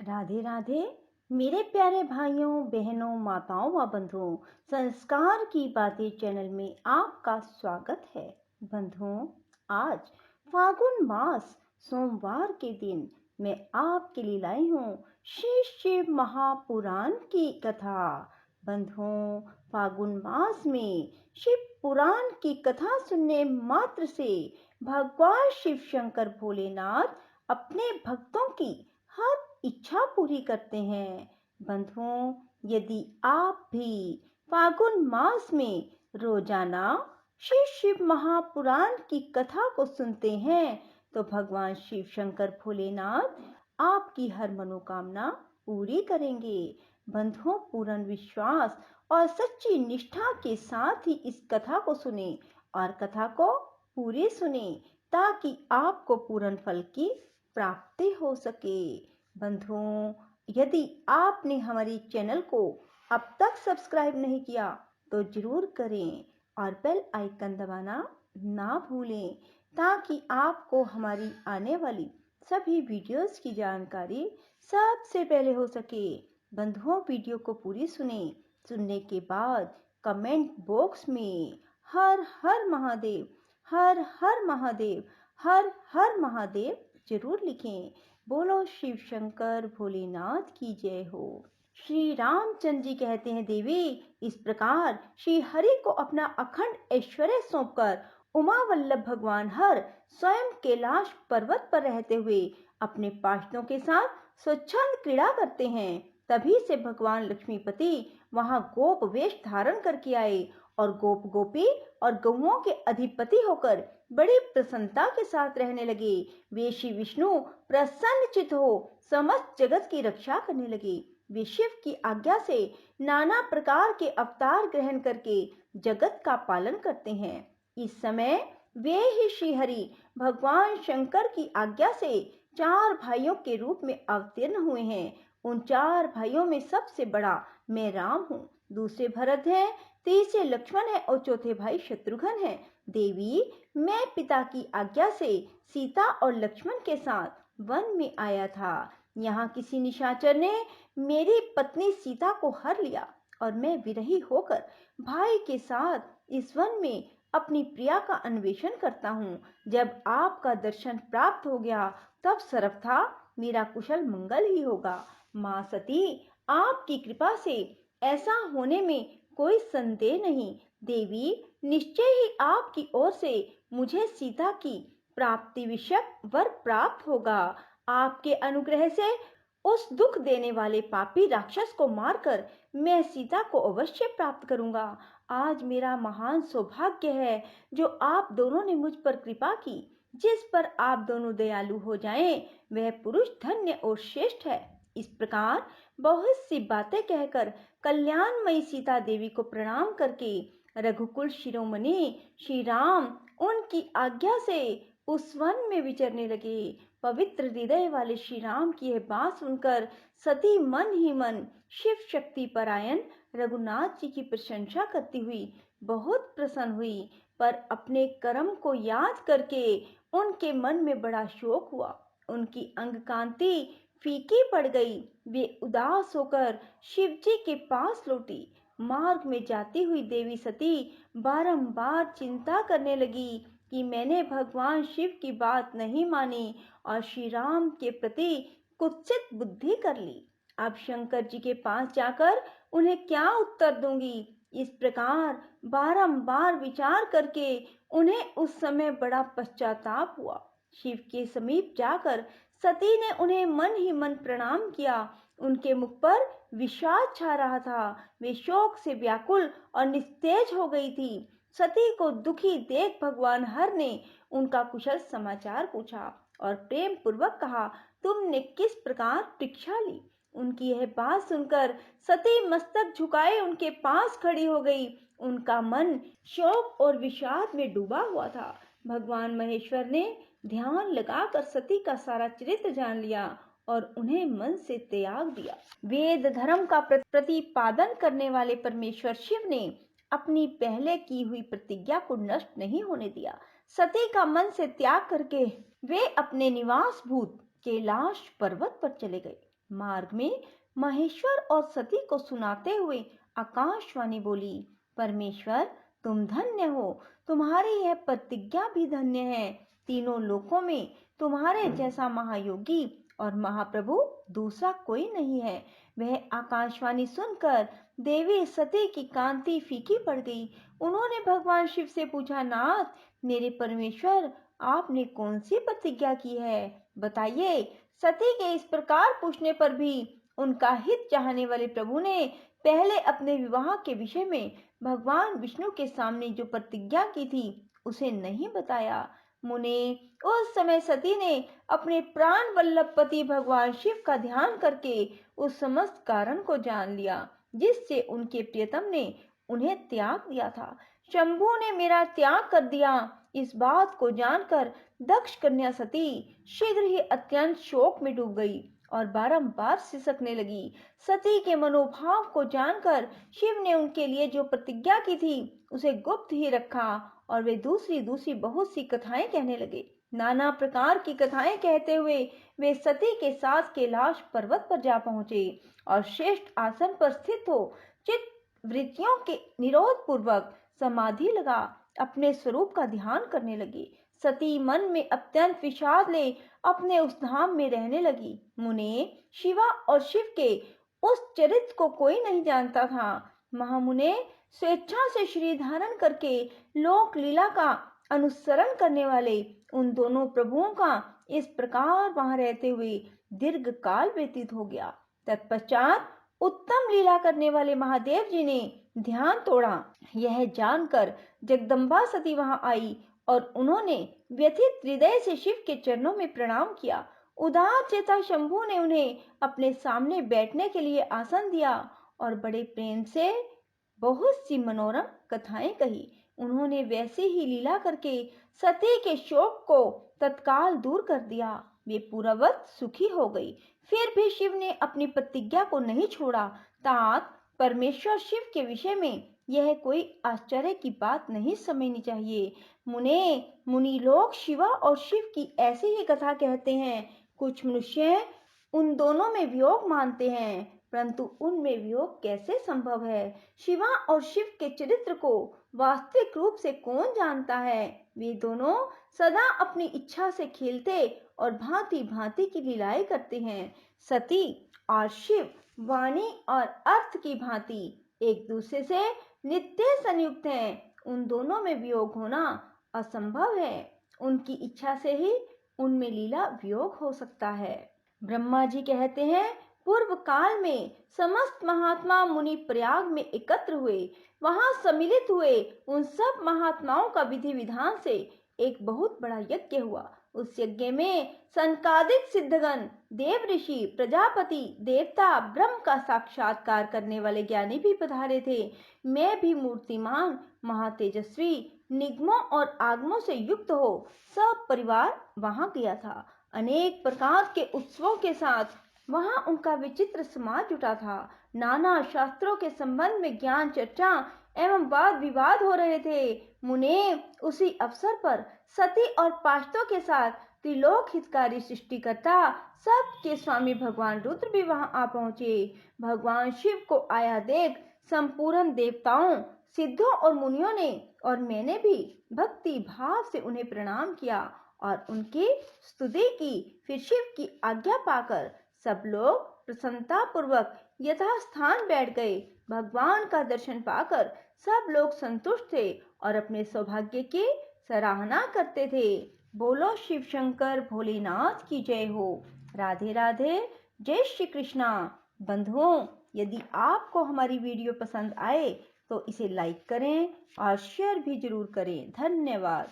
राधे राधे मेरे प्यारे भाइयों बहनों माताओं व बंधुओं, संस्कार की बातें चैनल में आपका स्वागत है। बंधुओं, आज फागुन मास सोमवार के दिन मैं आपके लिए लाई हूँ श्री शिव महापुराण की कथा। बंधुओं, फागुन मास में शिव पुराण की कथा सुनने मात्र से भगवान शिव शंकर भोलेनाथ अपने भक्तों की हर इच्छा पूरी करते हैं। बंधुओं, यदि आप भी फागुन मास में रोजाना श्री शिव महापुराण की कथा को सुनते हैं तो भगवान शिव शंकर भोलेनाथ आपकी हर मनोकामना पूरी करेंगे। बंधुओं, पूर्ण विश्वास और सच्ची निष्ठा के साथ ही इस कथा को सुने और कथा को पूरी सुने ताकि आपको पूर्ण फल की प्राप्ति हो सके। बंधुओं, यदि आपने हमारे चैनल को अब तक सब्सक्राइब नहीं किया तो जरूर करें और बेल आइकन दबाना ना भूलें ताकि आपको हमारी आने वाली सभी वीडियोस की जानकारी सबसे पहले हो सके। बंधुओं, वीडियो को पूरी सुनने के बाद कमेंट बॉक्स में हर हर महादेव, हर हर महादेव, हर हर महादेव जरूर लिखें। बोलो शिव शंकर भोलेनाथ की जय हो। श्री रामचंद्र जी कहते हैं, देवी, इस प्रकार श्री हरि को अपना अखंड ऐश्वर्य सौंपकर उमा वल्लभ भगवान हर स्वयं कैलाश पर्वत पर रहते हुए अपने पार्षदों के साथ स्वच्छंद क्रीड़ा करते हैं। तभी से भगवान लक्ष्मीपति वहां गोप वेश धारण करके आए और गोप गोपी और गौओं के अधिपति होकर बड़ी प्रसन्नता के साथ रहने लगे। वे श्री विष्णु प्रसन्नचित हो समस्त जगत की रक्षा करने लगे। वे शिव की आज्ञा से नाना प्रकार के अवतार ग्रहण करके जगत का पालन करते हैं। इस समय वे ही श्री हरि भगवान शंकर की आज्ञा से 4 भाइयों के रूप में अवतीर्ण हुए हैं। उन 4 भाइयों में सबसे बड़ा मैं राम हूँ, दूसरे भरत हैं, तीसरे लक्ष्मण है और चौथे भाई शत्रुघ्न है। देवी, मैं पिता की आज्ञा से सीता और लक्ष्मण के साथ वन में आया था। यहाँ किसी निशाचर ने मेरी पत्नी सीता को हर लिया और मैं विरही होकर भाई के साथ इस वन में अपनी प्रिया का अन्वेषण करता हूँ। जब आपका दर्शन प्राप्त हो गया तब सर्वथा मेरा कुशल मंगल ही होगा। माँ सती, आपकी कृपा से ऐसा होने में कोई संदेह नहीं। देवी, निश्चय ही आपकी ओर से मुझे सीता की प्राप्ति विषयक वर प्राप्त होगा। आपके अनुग्रह से उस दुख देने वाले पापी राक्षस को मारकर मैं सीता को अवश्य प्राप्त करूंगा। आज मेरा महान सौभाग्य है जो आप दोनों ने मुझ पर कृपा की। जिस पर आप दोनों दयालु हो जाएं, वह पुरुष धन्य और श्रेष्ठ है। इस प्रकार बहुत सी बातें कहकर कल्याणमयी सीता देवी को प्रणाम करके रघुकुल शिरोमणि श्री राम उनकी आज्ञा से उस वन में विचरने लगे। पवित्र हृदय वाले श्री राम की यह बात सुनकर सती मन ही मन शिव शक्ति परायण रघुनाथ जी की प्रशंसा करती हुई बहुत प्रसन्न हुई, पर अपने कर्म को याद करके उनके मन में बड़ा शोक हुआ। उनकी अंग कांति फीकी पड़ गई। वे उदास होकर शिव जी के पास लौटी। मार्ग में जाती हुई देवी सती बारंबार चिंता करने लगी कि मैंने भगवान शिव की बात नहीं मानी और श्री राम के प्रति कुत्सित बुद्धि कर ली। अब शंकर जी के पास जाकर उन्हें क्या उत्तर दूंगी। इस प्रकार बारंबार विचार करके उन्हें उस समय बड़ा पश्चाताप हुआ। शिव के समीप जाकर सती ने उन्हें मन ही मन प्रणाम किया। उनके मुख पर विषाद छा रहा था। वे शोक से व्याकुल और निस्तेज हो गई थी। सती को दुखी देख भगवान हर ने उनका कुशल समाचार पूछा और प्रेम पूर्वक कहा, तुमने किस प्रकार परीक्षा ली। उनकी यह बात सुनकर सती मस्तक झुकाए उनके पास खड़ी हो गई। उनका मन शोक और विषाद में डूबा हुआ था। भगवान महेश्वर ने ध्यान लगाकर सती का सारा चरित्र जान लिया और उन्हें मन से त्याग दिया। वेद धर्म का प्रतिपादन करने वाले परमेश्वर शिव ने अपनी पहले की हुई प्रतिज्ञा को नष्ट नहीं होने दिया। सती का मन से त्याग करके वे अपने निवास भूत कैलाश पर्वत पर चले गए। मार्ग में महेश्वर और सती को सुनाते हुए आकाशवाणी बोली, परमेश्वर तुम धन्य हो, तुम्हारी यह प्रतिज्ञा भी धन्य है। तीनों लोकों में तुम्हारे जैसा महायोगी और महाप्रभु दूसरा कोई नहीं है। वह आकाशवाणी सुनकर देवी सती की कांति फीकी पड़ गई। उन्होंने भगवान शिव से पूछा, नाथ मेरे परमेश्वर, आपने कौन सी प्रतिज्ञा की है, बताइए। सती के इस प्रकार पूछने पर भी उनका हित चाहने वाले प्रभु ने पहले अपने विवाह के विषय में भगवान विष्णु के सामने जो प्रतिज्ञा की थी उसे नहीं बताया। मुने, उस समय सती ने अपने प्राण वल्लभ पति भगवान शिव का ध्यान करके उस समस्त कारण को जान लिया जिससे उनके प्रियतम ने उन्हें त्याग दिया था। शंभू ने मेरा त्याग कर दिया, इस बात को जानकर दक्ष कन्या सती शीघ्र ही अत्यंत शोक में डूब गई और बारंबार सिसकने लगी। सती के मनोभाव को जानकर शिव ने उनके लिए जो प्रतिज्ञा की थी उसे गुप्त ही रखा और वे दूसरी बहुत सी कथाएं कहने लगे। नाना प्रकार की कथाएं कहते हुए वे सती के साथ कैलाश पर्वत पर जा पहुंचे और श्रेष्ठ आसन पर स्थित हो चित्त वृत्तियों के निरोध पूर्वक समाधि लगा अपने स्वरूप का ध्यान करने लगी। सती मन में अत्यंत विषाद ले अपने उस धाम में रहने लगी। मुने, शिवा और शिव के उस चरित्र को कोई नहीं जानता था। महामुने, स्वेच्छा से शरीर धारण करके लोक लीला का अनुसरण करने वाले उन दोनों प्रभुओं का इस प्रकार वहां रहते हुए दीर्घ काल व्यतीत हो गया। तत्पश्चात उत्तम लीला करने वाले महादेव जी ने ध्यान तोड़ा। यह जानकर जगदम्बा सती वहां आई और उन्होंने व्यथित हृदय से शिव के चरणों में प्रणाम किया। उदार चेता शंभू ने उन्हें अपने सामने बैठने के लिए आसन दिया और बड़े प्रेम से बहुत सी मनोरम कथाएं कही। उन्होंने वैसे ही लीला करके सती के शोक को तत्काल दूर कर दिया। वे पूर्ववत सुखी हो गई। फिर भी शिव ने अपनी प्रतिज्ञा को नहीं छोड़ा। तात परमेश्वर शिव के विषय में यह कोई आश्चर्य की बात नहीं समझनी चाहिए। मुनि लोग शिवा और शिव की ऐसी ही कथा कहते हैं। कुछ मनुष्य उन दोनों में वियोग मानते हैं, परंतु उनमें वियोग कैसे संभव है? शिवा और शिव के चरित्र को वास्तविक रूप से कौन जानता है? वे दोनों सदा अपनी इच्छा से खेलते और भांति भांति की लीलाएं करते हैं। सती और शिव वाणी और अर्थ की भांति एक दूसरे से नित्य संयुक्त हैं। उन दोनों में वियोग होना असंभव है। उनकी इच्छा से ही उनमें लीला वियोग हो सकता है। ब्रह्मा जी कहते हैं, पूर्व काल में समस्त महात्मा मुनि प्रयाग में एकत्र हुए। वहां सम्मिलित हुए उन सब महात्माओं का विधि विधान से एक बहुत बड़ा यज्ञ हुआ। उस यज्ञ में संकादिक सिद्धगण, देव ऋषि, प्रजापति, देवता, ब्रह्म का साक्षात्कार करने वाले ज्ञानी भी पधारे थे। मैं भी मूर्तिमान, महातेजस्वी, निगमों और आगमों से युक्त हो सब परिवार वहां गया था। अनेक प्रकार के उत्सवों के साथ वहां उनका विचित्र समाज जुटा था। नाना शास्त्रों के संबंध में ज्ञान चर्चा एवं वाद विवाद हो रहे थे। मुने, उसी अवसर पर सती और पार्षदों के साथ त्रिलोक हितकारी सृष्टिकर्ता सबके स्वामी भगवान रुद्र भी वहां आ पहुंचे। भगवान शिव को आया देख संपूर्ण देवताओं, सिद्धों और मुनियों ने और मैंने भी भक्ति भाव से उन्हें प्रणाम किया और उनकी स्तुति की। फिर शिव की आज्ञा पाकर सब लोग प्रसन्नता पूर्वक यथास्थान बैठ गए। भगवान का दर्शन पाकर सब लोग संतुष्ट थे और अपने सौभाग्य की सराहना करते थे। बोलो शिव शंकर भोलेनाथ की जय हो। राधे राधे, जय श्री कृष्णा। बंधुओं, यदि आपको हमारी वीडियो पसंद आए तो इसे लाइक करें और शेयर भी जरूर करें। धन्यवाद।